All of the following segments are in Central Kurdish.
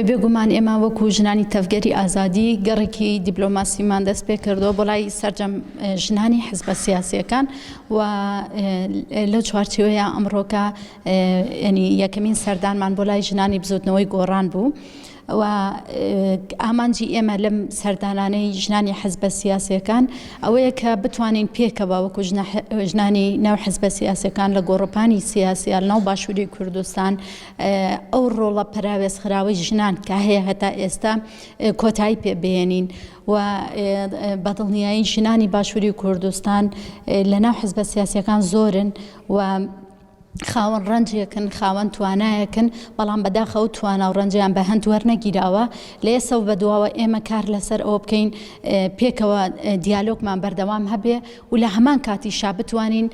بێگومان ئێمە وەکو ژنانی تەفگەری ئازادی گەڕێکی دیپلۆماسیمان دەست پێ کردەوە بۆ لای سەرجەم ژنانی حیزبە سیاسیەکان و لەو چوارچێوەیە ئەمڕۆکە ینی یەکەمین سەردانمان بۆ لای ژنانی بزوتنەوەی گۆڕان بوو. و ئامانجی ئێمە لەم سەردانانەی ژنانی حیزبە سیاسیەکان ئەوەیە کە بتوانین پێکەوە وەکو ژنانی ناو حیزبە سیاسیەکان لە گۆڕەپانی سیاسیال ناو باشووری کوردستان ئەو ڕۆڵە پەراوێزخراوەی ژنان کە هەیە هەتا ئێستا کۆتایی پێبێنین و بەدڵنیایی ژنانی باشووری کوردستان لە ناو حیزبە سیاسیەکان زۆرن و خاوەن ڕەنجێکن خاوەن توانایەکن بەڵام بەداخەوە توانە و ڕەنجیان بە هەند وەرنەگیراوە لە ئێستا و بەدواوە ئێمە کار لەسەر ئەوە بکەین پێکەوە دیالۆگمان بەردەوام هەبێ و لە هەمان کاتیشا بتوانین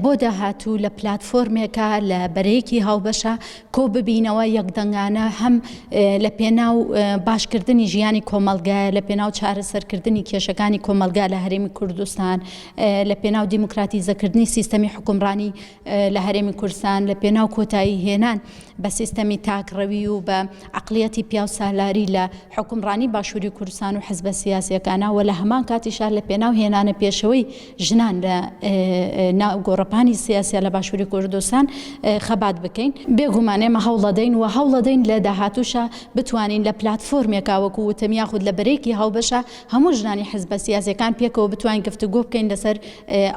بۆ داهاتوو لە پلاتفۆرمێکە لە بەرەیەکی هاوبەشە کۆ ببینەوە یەکدەنگانە هەم لە پێناو باشکردنی ژیانی کۆمەلگایە لە پێناو چارەسەرکردنی کێشەکانی کۆمەلگا لە هەرێمی کوردستان لە پێناو دیموکراتیزەکردنی سیستەمی حکومڕانی لە هەرێمی کوردستان لە پێناو کۆتایی هێنان بە سیستەمی تاکڕەوی و بە عقلیەتی پیا و سالاری لە حکومڕانی باشووری کوردستان و حیزبە سیاسیەکانە و لە هەمان کاتیشا لە پێناو هێنانە پێشەوەی ژنان لە گۆڕەپانی سیاسیە لە باشووری کوردستان خەبات بکەین. بێگومان ئێمە هەوڵەدەین و هەوڵەدەین لە داهاتووشە بتوانین لە پلاتفۆرمێکا وەکو وتم یاخود لە بەرەیەکی هاوبەشە هەموو ژنانی حیزبە سیاسیەکان پێکەوە بتوانین گفتوگۆ بکەین لەسەر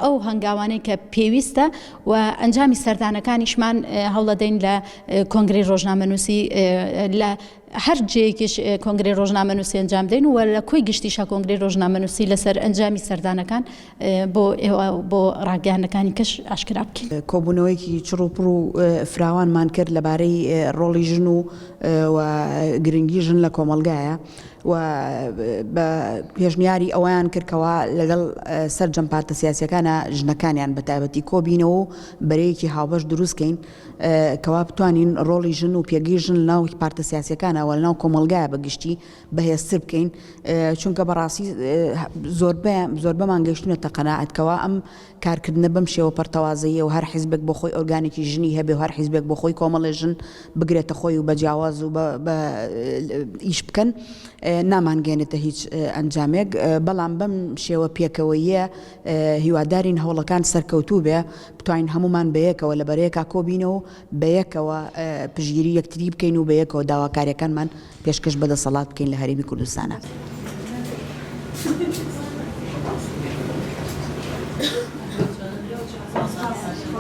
ئەو هەنگاوانەی کە پێویستە و ئەنجامی سەردانەکانیشمان هەوڵەدەین لە کۆنگری ڕۆژنامەنووسی لە هەر جەیەکیش کۆنگری ڕۆژنامەنووسی ئەنجام دەین و لە کۆی گشتیشە کۆنگری ڕۆژنامەنووسی لەسەر ئەنجامی سەردانەکان بۆ ئێوە بۆ ڕاگەیاندنەکانی کەش ئاشکرا بکەین. کۆبوونەوەیکی چڕوپڕ و فراوانمان کرد لەبارەی ڕۆڵی ژن و گرنگی ژن لە کۆمەلگایە و بە پێشنیاری ئەویان کردکەوە لەگەڵ سەرجەم پارتە سیاسیەکانە ژنەکانیان بە تایبەتی کۆبینەوە و بەرەیەکی هاوبەش دروستکەین کەوا بتوانین ڕۆڵی ژن و پێگەی ژن ناو پارتە سیاسیەکانەوە لە ناو کۆمەلگایە بەگشتی بەهێزتر بکەین چونکە بەڕاستی زۆربەمان گەیشتونەتە قەناعەتکەوە ئەم کارکردنە بەم شێوە پەرتەوازەیە و هەر حیزبێک بۆ خۆی ئۆرگانێکی ژنی هەبێ و هەر حیزبێک بۆ خۆی کۆمەڵی ژن بگرێتە خۆی و بەجیاواز و بە ئیش بکەن نامانگەێنێتە هیچ ئەنجامێک بەڵام بەم شێوە پێکەوەیە هیوادارین هەوڵەکان سەرکەوتوو بێ بتوانین هەمومان بەیەکەوە لە بەرەیەکا کۆبینەوە بەیەکەوە پشگیری یەکتری بکەین و بەیەکەوە داواکاریەکانمان پێشکەش بەدەسەڵات بکەین لە هەرێمی کوردستانە.